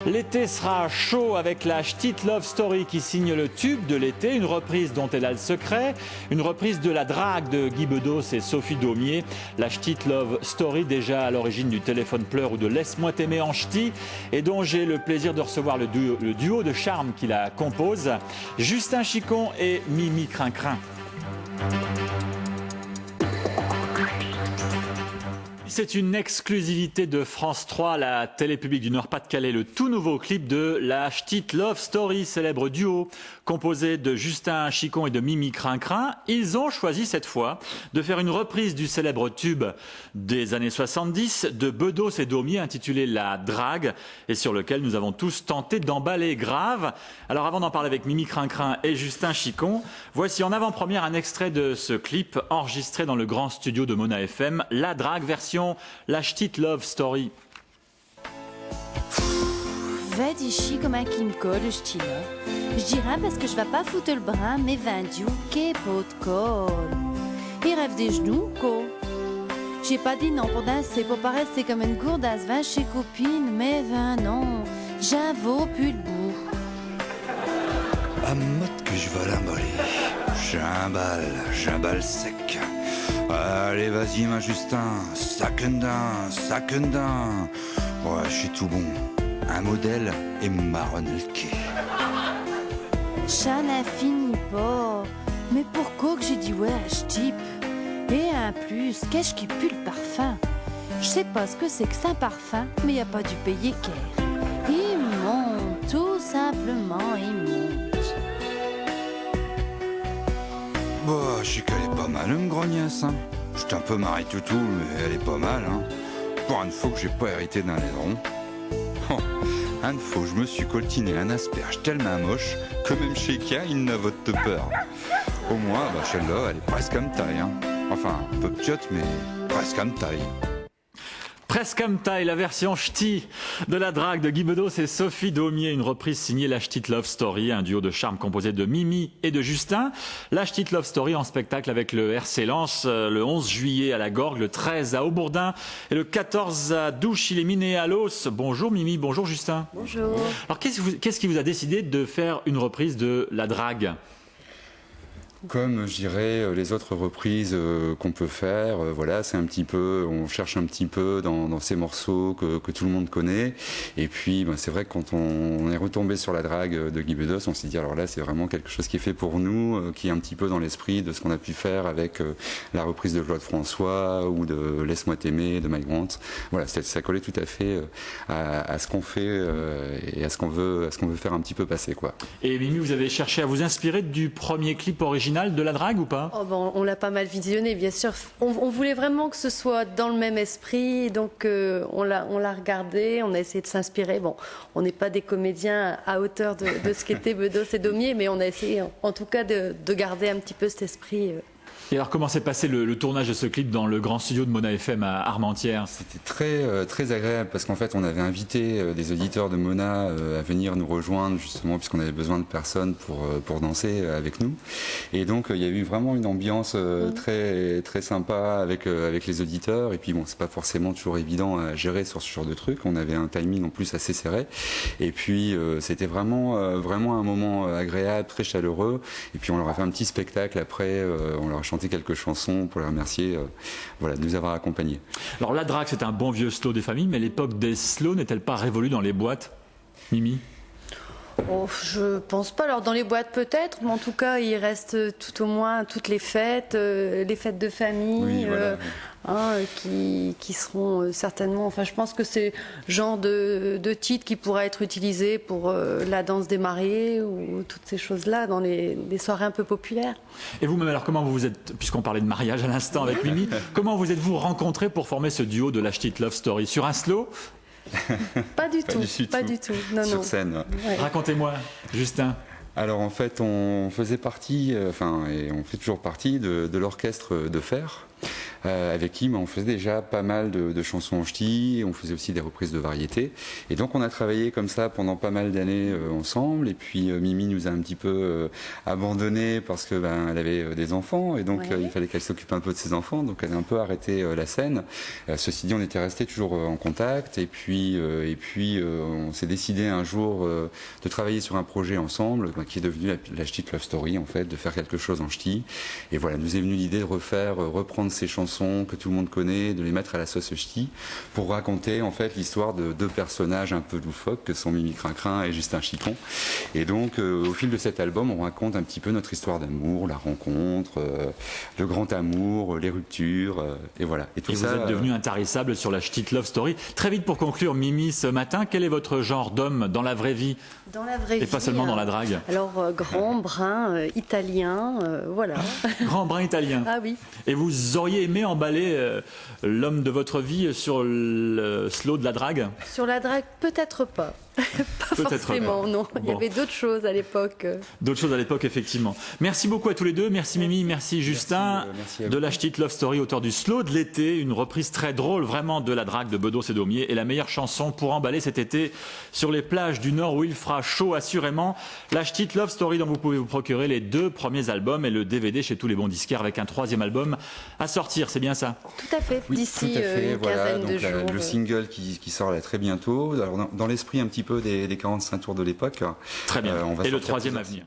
L'été sera chaud avec la Ch'tite Love Story qui signe le tube de l'été, une reprise dont elle a le secret, une reprise de La Drague de Guy Bedos et Sophie Daumier. La Ch'tite Love Story, déjà à l'origine du Téléphone pleure ou de Laisse-moi t'aimer en ch'ti, et dont j'ai le plaisir de recevoir le duo de charme qui la compose, Justin Chicon et Mimi Crincrin. C'est une exclusivité de France 3, la télé publique du Nord-Pas-de-Calais, le tout nouveau clip de la Ch'tite Love Story, célèbre duo composé de Justin Chicon et de Mimi Crincrin. Ils ont choisi cette fois de faire une reprise du célèbre tube des années 70 de Bedos et Daumier intitulé La Drague et sur lequel nous avons tous tenté d'emballer grave. Alors avant d'en parler avec Mimi Crincrin et Justin Chicon, voici en avant-première un extrait de ce clip enregistré dans le grand studio de Mona FM, La Drague version La Ch'tite Love Story. Vedi ici comme un qui me colle, je tire. Je dirais parce que je vais pas foutre le brin, mais vendu, qu'est pot de colle. Il rêve des genoux, quoi. J'ai pas dit non pour danser, pour pas rester comme une gourdasse, vin chez copine, mais vin non, j'en vaux plus le bout. À mode que je vais l'emballer. J'emballe sec. Allez, vas-y, ma Justin, sacundin. Ouais, je suis tout bon. Un modèle et marronnequé. Ça n'a fini pas. Mais pourquoi que j'ai dit ouais, je type? Et en plus, qu'est-ce qui pue le parfum? Je sais pas ce que c'est que ça, un parfum, mais y a pas dû payer qu'air. Il monte, tout simplement, il monte. Bah, je sais qu'elle est pas mal, une grognasse, hein. J'étais un peu marré toutou, mais elle est pas mal, hein. Pour une fois que j'ai pas hérité d'un aileron. Oh, une fois, je me suis coltiné un asperge tellement moche que même chez Kia, il n'a vote de peur. Au moins, bah, celle-là, elle est presque à me taille, hein. Enfin, un peu piotte, mais presque à me taille. Presque comme taille, la version ch'ti de La Drague de Guy Bedos et Sophie Daumier, une reprise signée La Ch'tite Love Story, un duo de charme composé de Mimi et de Justin. La Ch'tite Love Story en spectacle avec le RC Lens le 11 juillet à la Gorgue, le 13 à Aubourdin et le 14 à Douche-les-Mines et à Los. Bonjour Mimi, bonjour Justin. Bonjour. Alors qu'est-ce qui vous a décidé de faire une reprise de La Drague ? Comme je dirais les autres reprises qu'on peut faire, voilà, c'est un petit peu, on cherche un petit peu dans ces morceaux que tout le monde connaît. Et puis, ben, c'est vrai que quand on est retombé sur La Drague de Guy Bedos, on s'est dit alors là, c'est vraiment quelque chose qui est fait pour nous, qui est un petit peu dans l'esprit de ce qu'on a pu faire avec la reprise de Claude François ou de Laisse-moi t'aimer de Mike Grant. Voilà, ça collait tout à fait à ce qu'on fait et à ce qu'on veut faire un petit peu passer, quoi. Et Mimi, vous avez cherché à vous inspirer du premier clip original de La Drague ou pas ? Oh ben, on l'a pas mal visionné, bien sûr. On voulait vraiment que ce soit dans le même esprit, donc on l'a regardé, on a essayé de s'inspirer. Bon, on n'est pas des comédiens à hauteur de ce qu'était Bedos et Daumier, mais on a essayé en tout cas de garder un petit peu cet esprit. Et alors comment s'est passé le tournage de ce clip dans le grand studio de Mona FM à Armentières ? C'était très agréable parce qu'en fait on avait invité des auditeurs de Mona à venir nous rejoindre justement puisqu'on avait besoin de personnes pour danser avec nous. Et donc il y a eu vraiment une ambiance très sympa avec les auditeurs. Et puis bon, c'est pas forcément toujours évident à gérer sur ce genre de truc. On avait un timing en plus assez serré. Et puis c'était vraiment un moment agréable, très chaleureux. Et puis on leur a fait un petit spectacle après. On leur a chanté quelques chansons pour les remercier voilà, de nous avoir accompagnés. Alors La Drague, c'est un bon vieux slow des familles, mais l'époque des slows n'est-elle pas révolue dans les boîtes, Mimi ? Oh, je pense pas. Alors dans les boîtes peut-être, mais en tout cas il reste tout au moins toutes les fêtes de famille, Oui, voilà. Qui seront certainement. Enfin, je pense que c'est le genre de titre qui pourra être utilisé pour la danse des mariés ou toutes ces choses-là dans les soirées un peu populaires. Et vous-même, alors comment vous vous êtes, puisqu'on parlait de mariage à l'instant avec Mimi, comment vous êtes-vous rencontrés pour former ce duo de la Ch'tite Love Story ? Sur un slow ? Pas du tout. Non, sur scène. Ouais. Racontez-moi, Justin. Alors en fait, on faisait partie, et on fait toujours partie de l'orchestre de Fer, avec qui on faisait déjà pas mal de chansons en ch'ti, on faisait aussi des reprises de variétés. Et donc on a travaillé comme ça pendant pas mal d'années ensemble. Et puis Mimi nous a un petit peu abandonnés parce que elle avait des enfants et donc il fallait qu'elle s'occupe un peu de ses enfants. Donc elle a un peu arrêté la scène. Ceci dit, on était restés toujours en contact. Et puis on s'est décidé un jour de travailler sur un projet ensemble qui est devenu la Ch'ti Love Story en fait, de faire quelque chose en ch'ti. Et voilà, nous est venue l'idée de reprendre ces chansons que tout le monde connaît, de les mettre à la sauce ch'ti pour raconter en fait l'histoire de deux personnages un peu loufoques que sont Mimi Crincrin et Justin Chicon. Et donc au fil de cet album, on raconte un petit peu notre histoire d'amour, la rencontre, le grand amour, les ruptures, et voilà. Et vous êtes devenu intarissable sur la Ch'ti Love Story. Très vite pour conclure, Mimi, ce matin, quel est votre genre d'homme dans la vraie vie? Dans la vraie vie. Et pas seulement dans la drague. Alors, grand, brun, italien, voilà. Grand, brun, italien. Ah oui. Et vous auriez aimé emballer l'homme de votre vie sur le slow de la drague? Sur la drague, peut-être pas. Pas Peut-être forcément, pas. non. Bon. Il y avait d'autres choses à l'époque. D'autres choses à l'époque, effectivement. Merci beaucoup à tous les deux. Merci Mimi, merci Justin. Merci à vous. De la Ch'ti Love Story, auteur du Slow de l'été, une reprise très drôle vraiment de la drague de Bedos et Daumier et la meilleure chanson pour emballer cet été sur les plages du Nord où il fera chaud assurément. La Ch'ti Love Story dont vous pouvez vous procurer les 2 premiers albums et le DVD chez tous les bons disquaires avec un 3e album à sortir. C'est bien ça? Tout à fait. Oui, D'ici tout à fait, une voilà, quinzaine donc de jours. le single qui sort là très bientôt. Alors, dans l'esprit un petit peu des 45 tours de l'époque. Très bien. on va Et le sortir 3e à plusieurs venir.